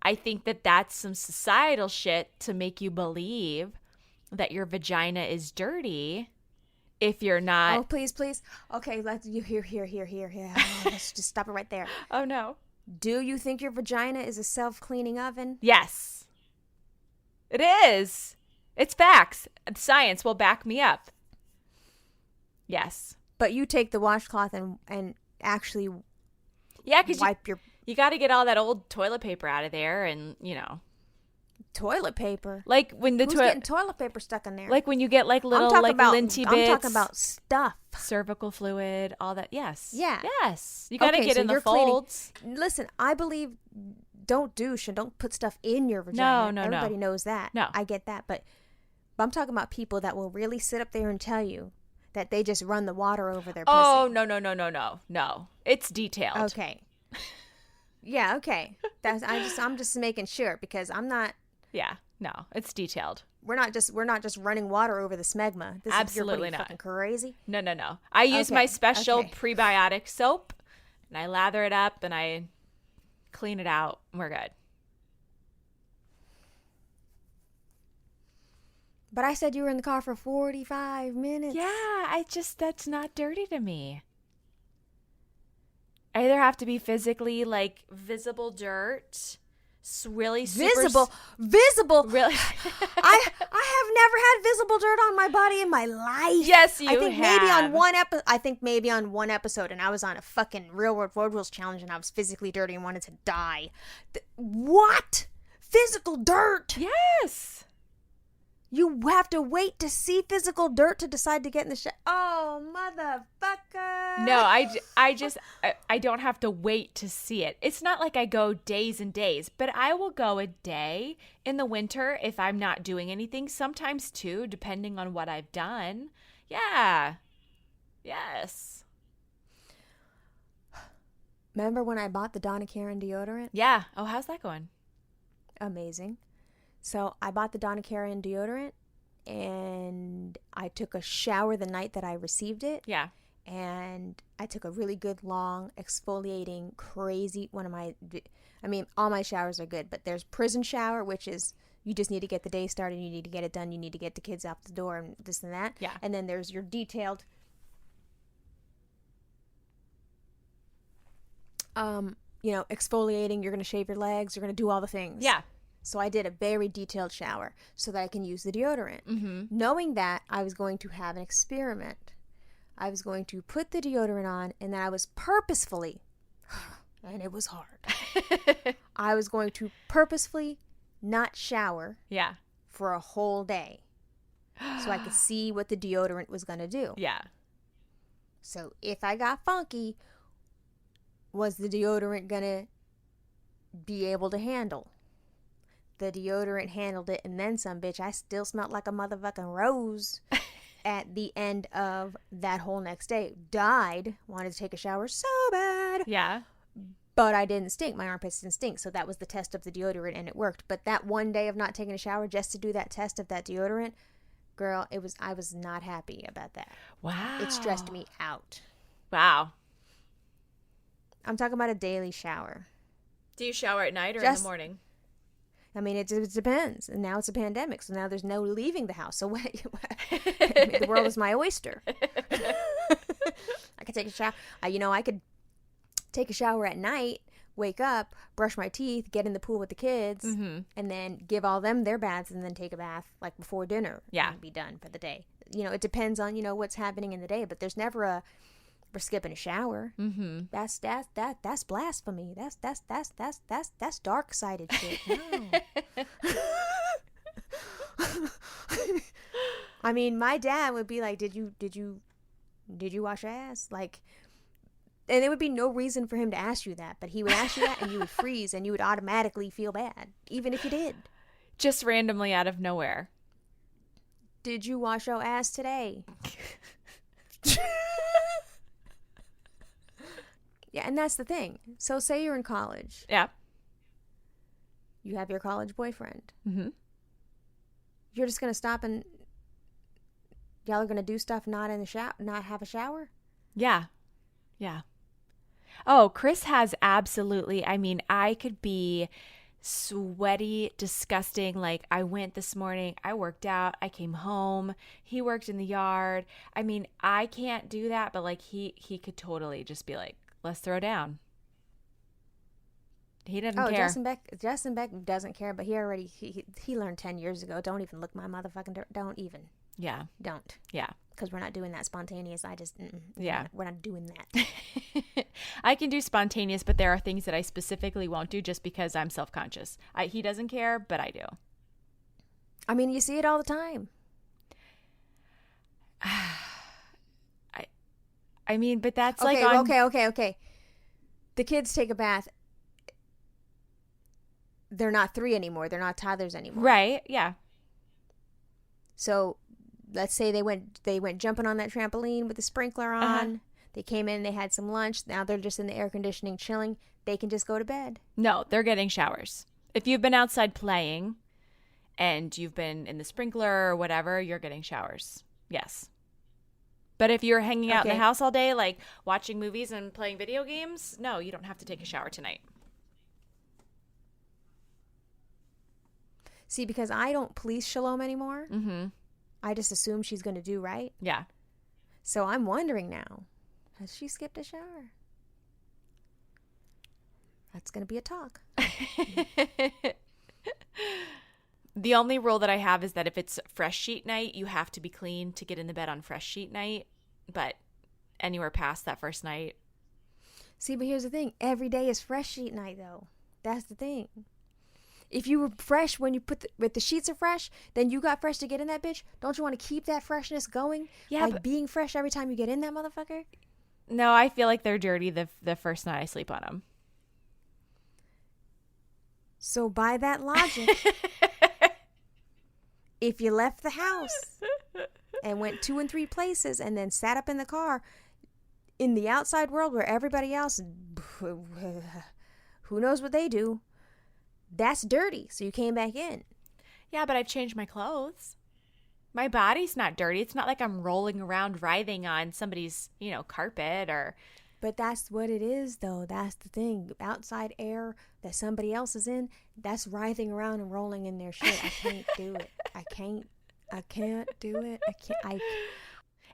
I think that that's some societal shit to make you believe that your vagina is dirty if you're not. Oh, please. Okay, here. Let's just stop it right there. Oh, no. Do you think your vagina is a self-cleaning oven? Yes. It is. It's facts. Science will back me up. Yes. But you take the washcloth and actually wipe your... You got to get all that old toilet paper out of there and, Toilet paper? Like when the Who's getting toilet paper stuck in there? Like when you get like little linty bits. I'm talking about stuff. Cervical fluid, all that. Yes. Yeah. Yes. You got to get in the folds. Listen, I believe don't douche and don't put stuff in your vagina. No. Everybody knows that. No. I get that. But I'm talking about people that will really sit up there and tell you that they just run the water over their pussy. Oh, no. It's detailed. Okay. Yeah, okay. I'm just making sure because I'm not. Yeah, no, it's detailed. We're not just running water over the smegma. Absolutely not. Fucking crazy. No. I use my special prebiotic soap, and I lather it up and I clean it out. And we're good. But I said you were in the car for 45 minutes. Yeah, that's not dirty to me. I either have to be physically like visible dirt, really super visible. Really, I have never had visible dirt on my body in my life. Yes, you have. I think maybe on one episode, and I was on a fucking Real World Road Rules challenge, and I was physically dirty and wanted to die. What? Physical dirt? Yes. You have to wait to see physical dirt to decide to get in the shower. Oh, motherfucker. No, I don't have to wait to see it. It's not like I go days and days, but I will go a day in the winter if I'm not doing anything. Sometimes two, depending on what I've done. Yeah. Yes. Remember when I bought the Donna Karan deodorant? Yeah. Oh, how's that going? Amazing. So I bought the Donna Karan deodorant, and I took a shower the night that I received it. Yeah. And I took a really good, long, exfoliating, crazy all my showers are good, but there's prison shower, which is you just need to get the day started, you need to get it done, you need to get the kids out the door and this and that. Yeah. And then there's your detailed exfoliating, you're going to shave your legs, you're going to do all the things. Yeah. So I did a very detailed shower so that I can use the deodorant. Knowing that I was going to have an experiment. I was going to put the deodorant on, and then I was purposefully, and it was hard, I was going to purposefully not shower for a whole day so I could see what the deodorant was going to do. Yeah. So if I got funky, was the deodorant going to be able to handle? The deodorant handled it, and then some, bitch. I still smelled like a motherfucking rose at the end of that whole next day. Died. Wanted to take a shower so bad. Yeah. But I didn't stink. My armpits didn't stink. So that was the test of the deodorant, and it worked. But that one day of not taking a shower just to do that test of that deodorant, girl, I was not happy about that. Wow. It stressed me out. Wow. I'm talking about a daily shower. Do you shower at night or in the morning? I mean, it depends. And now it's a pandemic, so now there's no leaving the house. So the world is my oyster. I could take a shower. I could take a shower at night, wake up, brush my teeth, get in the pool with the kids, and then give all them their baths, and then take a bath like before dinner. Yeah, and be done for the day. It depends on what's happening in the day, but there's never for skipping a shower. Mm-hmm. That's blasphemy. That's dark-sided shit. No. I mean, my dad would be like, "Did you wash your ass?" Like, and there would be no reason for him to ask you that, but he would ask you that, and you would freeze, and you would automatically feel bad, even if you did. Just randomly out of nowhere. Did you wash your ass today? Yeah, and that's the thing. So say you're in college. Yeah. You have your college boyfriend. Mm-hmm. You're just going to stop and y'all are going to do stuff not in the shower, not have a shower? Yeah. Yeah. Oh, Chris has absolutely, I mean, I could be sweaty, disgusting. Like, I went this morning, I worked out, I came home, he worked in the yard. I mean, I can't do that, but like he could totally just be like, let's throw down. He doesn't care. Justin Beck doesn't care, but he learned 10 years ago. Don't even look my motherfucking don't even. Yeah. Don't. Yeah. Because we're not doing that spontaneous. Yeah. We're not doing that. I can do spontaneous, but there are things that I specifically won't do just because I'm self-conscious. He doesn't care, but I do. I mean, you see it all the time. I mean, but that's okay, like on... Okay. The kids take a bath. They're not 3 anymore. They're not toddlers anymore. Right, yeah. So let's say they went jumping on that trampoline with the sprinkler on. Uh-huh. They came in, they had some lunch. Now they're just in the air conditioning chilling. They can just go to bed. No, they're getting showers. If you've been outside playing and you've been in the sprinkler or whatever, you're getting showers. Yes. But if you're hanging out in the house all day, like watching movies and playing video games, no, you don't have to take a shower tonight. See, because I don't police Shalom anymore, Mm-hmm. I just assume she's going to do right. Yeah. So I'm wondering now, has she skipped a shower? That's going to be a talk. The only rule that I have is that if it's fresh sheet night, you have to be clean to get in the bed on fresh sheet night. But anywhere past that first night. See, but here's the thing. Every day is fresh sheet night, though. That's the thing. If you were fresh when you if the sheets are fresh, then you got fresh to get in that bitch. Don't you want to keep that freshness going? Yeah, like but being fresh every time you get in that motherfucker? No, I feel like they're dirty the first night I sleep on them. So by that logic, if you left the house and went 2 and 3 places and then sat up in the car in the outside world where everybody else, who knows what they do, that's dirty. So you came back in. Yeah, but I've changed my clothes. My body's not dirty. It's not like I'm rolling around writhing on somebody's, carpet or... But that's what it is, though. That's the thing. Outside air that somebody else is in, that's writhing around and rolling in their shit. I can't do it. I can't do it.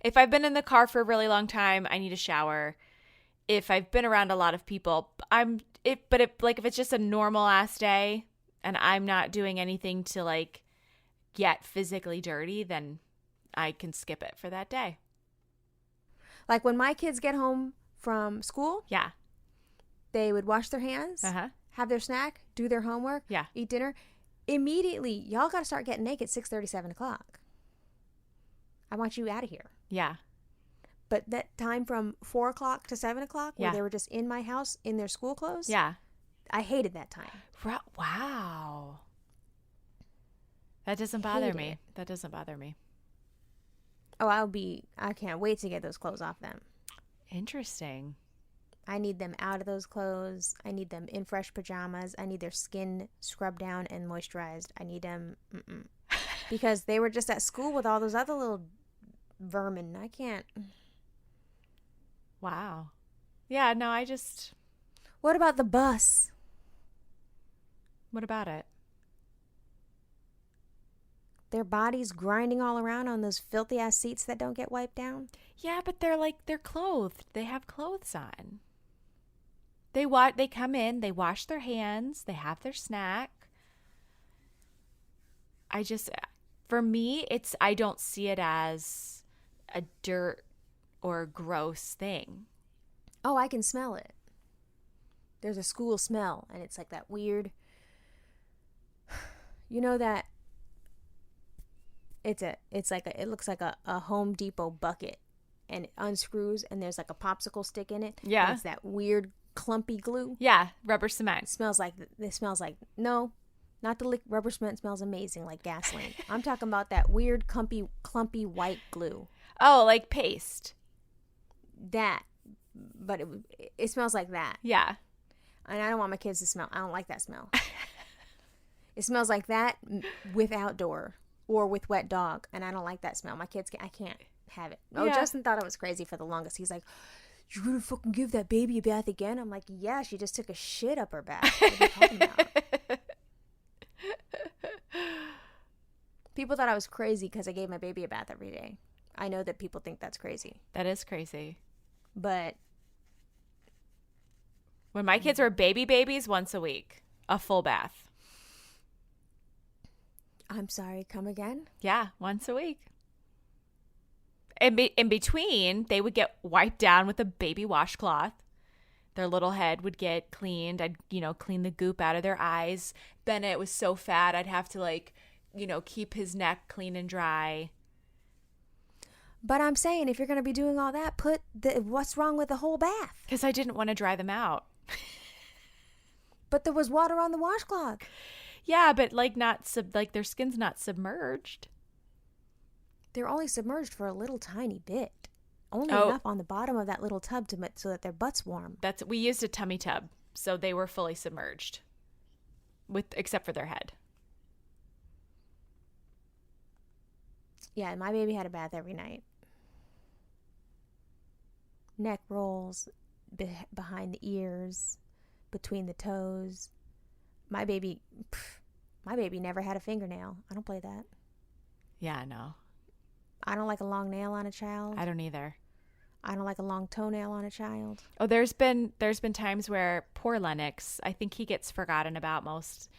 If I've been in the car for a really long time, I need a shower. If I've been around a lot of people, if it's just a normal ass day and I'm not doing anything to like get physically dirty, then I can skip it for that day. Like when my kids get home from school, yeah, they would wash their hands, have their snack, do their homework, eat dinner. Immediately, y'all got to start getting naked 6:30, 7 o'clock. I want you out of here. Yeah. But that time from 4 o'clock to 7 o'clock where they were just in my house in their school clothes, I hated that time. Wow. That doesn't bother me. That doesn't bother me. Oh, I can't wait to get those clothes off them. Interesting. I need them out of those clothes. I need them in fresh pajamas. I need their skin scrubbed down and moisturized. I need them because they were just at school with all those other little vermin. I can't. Wow. Yeah, no, What about the bus? What about it? Their bodies grinding all around on those filthy ass seats that don't get wiped down. Yeah, but they're clothed. They have clothes on. They come in, they wash their hands, they have their snack. For me, I don't see it as a dirt or gross thing? Oh, I can smell it. There's a school smell, and it's like that weird, you know that it looks like a Home Depot bucket, and it unscrews, and there's like a popsicle stick in it. Yeah. And it's that weird clumpy glue. Yeah, rubber cement. It smells like no, not the rubber cement smells amazing like gasoline. I'm talking about that weird clumpy white glue. Oh, like paste. That, but it smells like that. Yeah. And I don't want my kids to smell. I don't like that smell. It smells like that with outdoor or with wet dog, and I don't like that smell. My kids, I can't have it. Oh, Yeah. Justin thought I was crazy for the longest. He's like, "You're gonna fucking give that baby a bath again?" I'm like, "Yeah, she just took a shit up her back." What are you talking about? People thought I was crazy because I gave my baby a bath every day. I know that people think that's crazy, That is crazy. but When my kids were babies, once a week, a full bath. I'm sorry. Come again? Yeah, once a week. In between, they would get wiped down with a baby washcloth. Their little head would get cleaned. I'd, clean the goop out of their eyes. Bennett was so fat, I'd have to, keep his neck clean and dry. But I'm saying, if you're going to be doing all that, what's wrong with the whole bath? Because I didn't want to dry them out. But there was water on the washcloth. Yeah, but their skin's not submerged. They're only submerged for a little tiny bit. Only Oh. enough on the bottom of that little tub so that their butt's warm. We used a tummy tub, so they were fully submerged, except for their head. Yeah, my baby had a bath every night. Neck rolls, behind the ears, between the toes. My baby never had a fingernail. I don't play that. Yeah, no, I don't like a long nail on a child. I don't either. I don't like a long toenail on a child. Oh, there's been times where poor Lennox, I think he gets forgotten about most.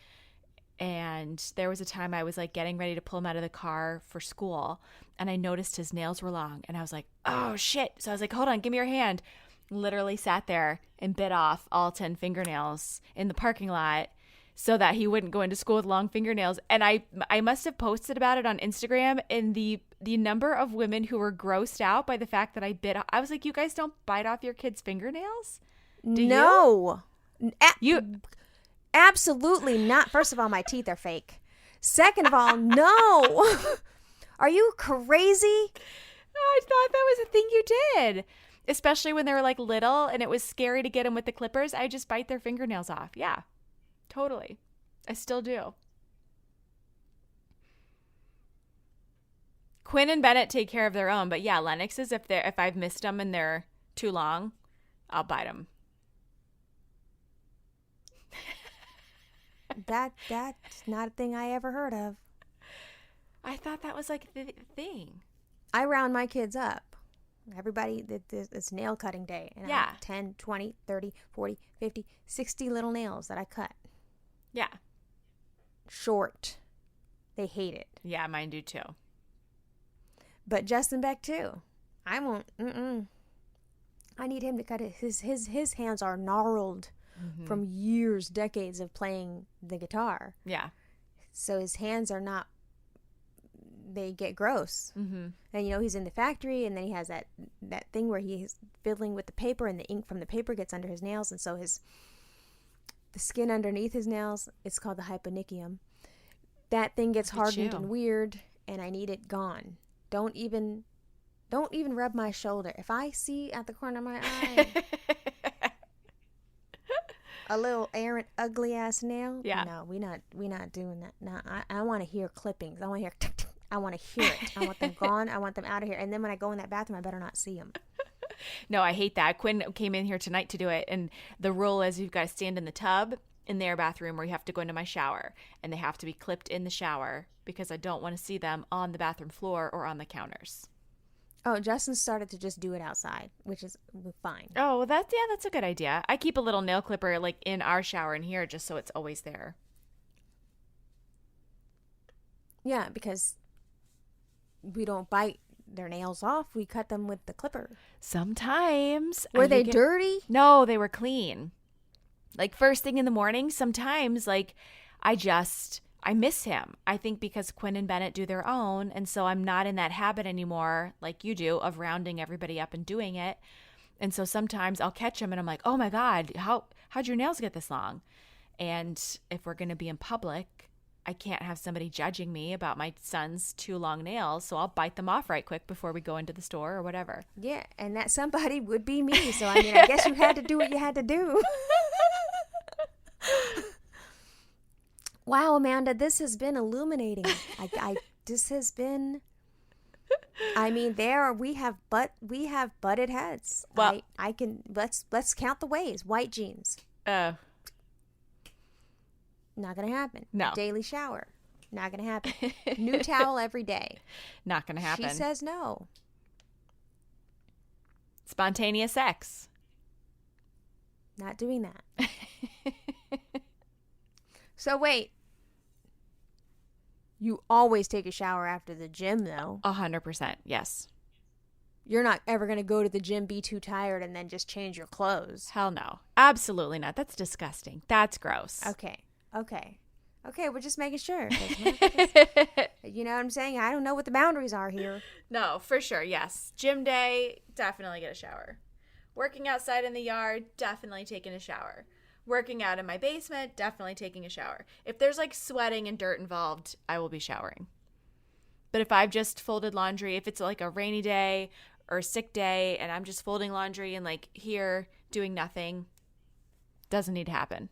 And there was a time I was getting ready to pull him out of the car for school, and I noticed his nails were long, and I was like, oh shit. So I was like, hold on, give me your hand. Literally sat there and bit off all 10 fingernails in the parking lot so that he wouldn't go into school with long fingernails. And I must have posted about it on Instagram, and the number of women who were grossed out by the fact that I was like, you guys don't bite off your kids' fingernails? No. You Absolutely not. First of all, my teeth are fake. Second of all, no. Are you crazy? I thought that was a thing you did. Especially when they were little and it was scary to get them with the clippers. I just bite their fingernails off. Yeah, totally. I still do. Quinn and Bennett take care of their own. But yeah, Lennox's, if I've missed them and they're too long, I'll bite them. That's not a thing I ever heard of. I thought that was the thing. I round my kids up. Everybody, it's nail cutting day. And Yeah. I have 10, 20, 30, 40, 50, 60 little nails that I cut. Yeah. Short. They hate it. Yeah, mine do too. But Justin Beck too. I won't. I need him to cut it. His hands are gnarled from years, decades of playing the guitar. Yeah. So his hands are not. They get gross. Mm-hmm. And he's in the factory, and then he has that thing where he's fiddling with the paper, and the ink from the paper gets under his nails, and so the skin underneath his nails, it's called the hyponychium. That thing gets hardened and weird, and I need it gone. Don't even rub my shoulder. If I see at the corner of my eye a little errant, ugly ass nail, yeah. No, we not doing that. No, I want to hear clippings. I want to hear. I want to hear it. I want them gone. I want them out of here. And then when I go in that bathroom, I better not see them. No, I hate that. Quinn came in here tonight to do it, and the rule is you've got to stand in the tub in their bathroom, or you have to go into my shower, and they have to be clipped in the shower because I don't want to see them on the bathroom floor or on the counters. Oh, Justin started to just do it outside, which is fine. Oh, well, that's a good idea. I keep a little nail clipper in our shower in here just so it's always there. Yeah, because we don't bite their nails off. We cut them with the clipper. Sometimes. Were they dirty? No, they were clean. Like first thing in the morning, sometimes like I miss him. I think because Quinn and Bennett do their own. And so I'm not in that habit anymore like you do of rounding everybody up and doing it. And so sometimes I'll catch him and I'm like, oh my God, how'd your nails get this long? And if we're going to be in public, I can't have somebody judging me about my son's too long nails. So I'll bite them off right quick before we go into the store or whatever. Yeah. And that somebody would be me. So, I mean, I guess you had to do what you had to do. Wow, Amanda, this has been illuminating. This has been. I mean, we have butted heads. Well, let's count the ways. White jeans. Not gonna happen. No. Daily shower. Not gonna happen. New towel every day. Not gonna happen. She says no. Spontaneous sex. Not doing that. So wait. You always take a shower after the gym, though. 100%. Yes. You're not ever going to go to the gym, be too tired, and then just change your clothes. Hell no. Absolutely not. That's disgusting. That's gross. Okay, we're just making sure. You know what I'm saying? I don't know what the boundaries are here. No, for sure. Yes. Gym day, definitely get a shower. Working outside in the yard, definitely taking a shower. Working out in my basement, definitely taking a shower. If there's like sweating and dirt involved, I will be showering. But if I've just folded laundry, if it's like a rainy day or a sick day and I'm just folding laundry and like here doing nothing, doesn't need to happen.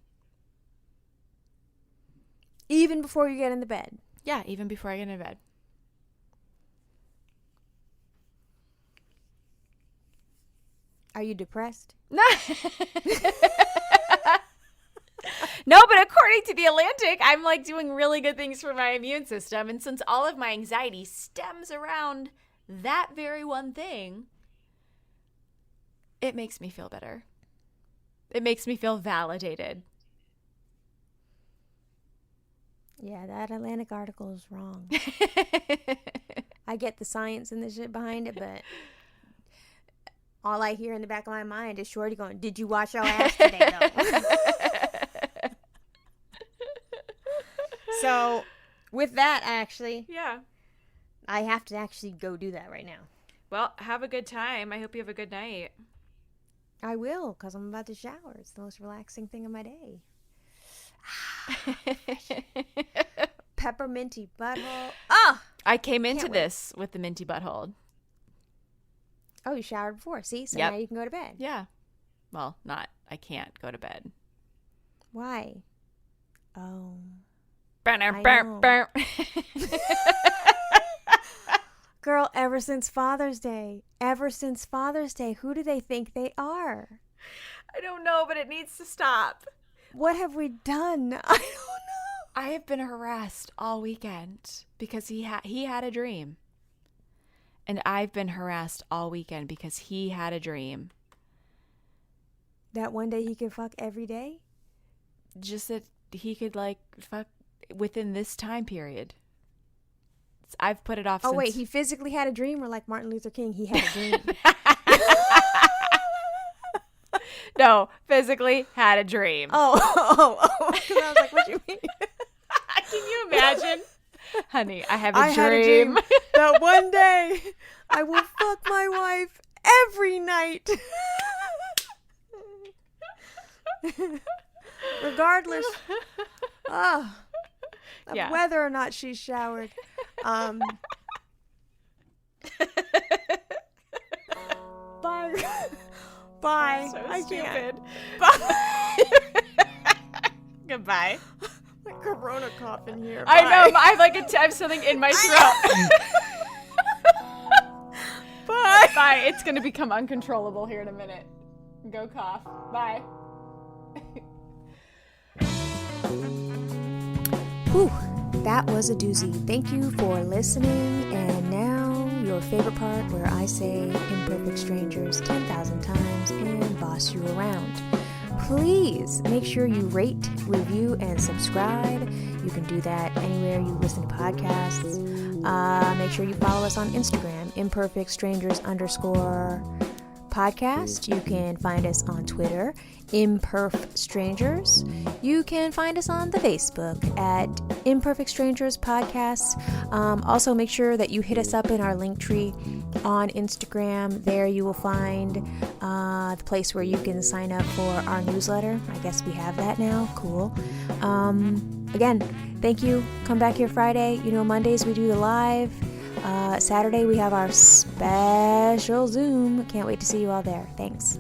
Even before you get in the bed? Yeah, even before I get in bed. Are you depressed? No, but according to The Atlantic, I'm like doing really good things for my immune system. And since all of my anxiety stems around that very one thing, it makes me feel better. It makes me feel validated. Yeah, that Atlantic article is wrong. I get the science and the shit behind it, but all I hear in the back of my mind is Shorty going, "Did you wash your ass today, though?" So, with that, actually, Yeah. I have to actually go do that right now. Well, have a good time. I hope you have a good night. I will, because I'm about to shower. It's the most relaxing thing of my day. Pepperminty butthole. Oh! I came into Can't wait. this with the minty butthole. Oh, you showered before. See? So Yep. now you can go to bed. Yeah. Well, I can't go to bed. Why? Oh. Burr, I burr, know. burr. Girl, ever since Father's Day, who do they think they are? I don't know, but it needs to stop. What have we done? I don't know. I have been harassed all weekend because he had a dream. And I've been harassed all weekend because he had a dream. That one day he could fuck every day? Just that he could like fuck within this time period. I've put it off Oh, since... wait, he physically had a dream, or like Martin Luther King, he had a dream? No, physically had a dream. Oh. Because I was like, what do you mean? Can you imagine? Honey, I have a I dream. had a dream that one day I will fuck my wife every night. Regardless of Yeah. whether or not she's showered. Bye. Bye. So I can't. stupid. Bye. Goodbye. Like corona cough in here. I know. Bye. I have like I have something in my throat. Bye. Bye. It's going to become uncontrollable here in a minute. Go cough. Bye. Whew, that was a doozy. Thank you for listening. And now your favorite part where I say imperfect strangers 10,000 times and boss you around. Please make sure you rate, review, and subscribe. You can do that anywhere you listen to podcasts. Make sure you follow us on Instagram Imperfect Strangers _ podcast. You can find us on Twitter, Imperf Strangers. You can find us on the Facebook at Imperfect Strangers Podcast. Also, make sure that you hit us up in our link tree on Instagram. There you will find the place where you can sign up for our newsletter. I guess we have that now. Cool. Again, thank you. Come back here Friday. Mondays we do the live. Saturday we have our special Zoom. Can't wait to see you all there. Thanks.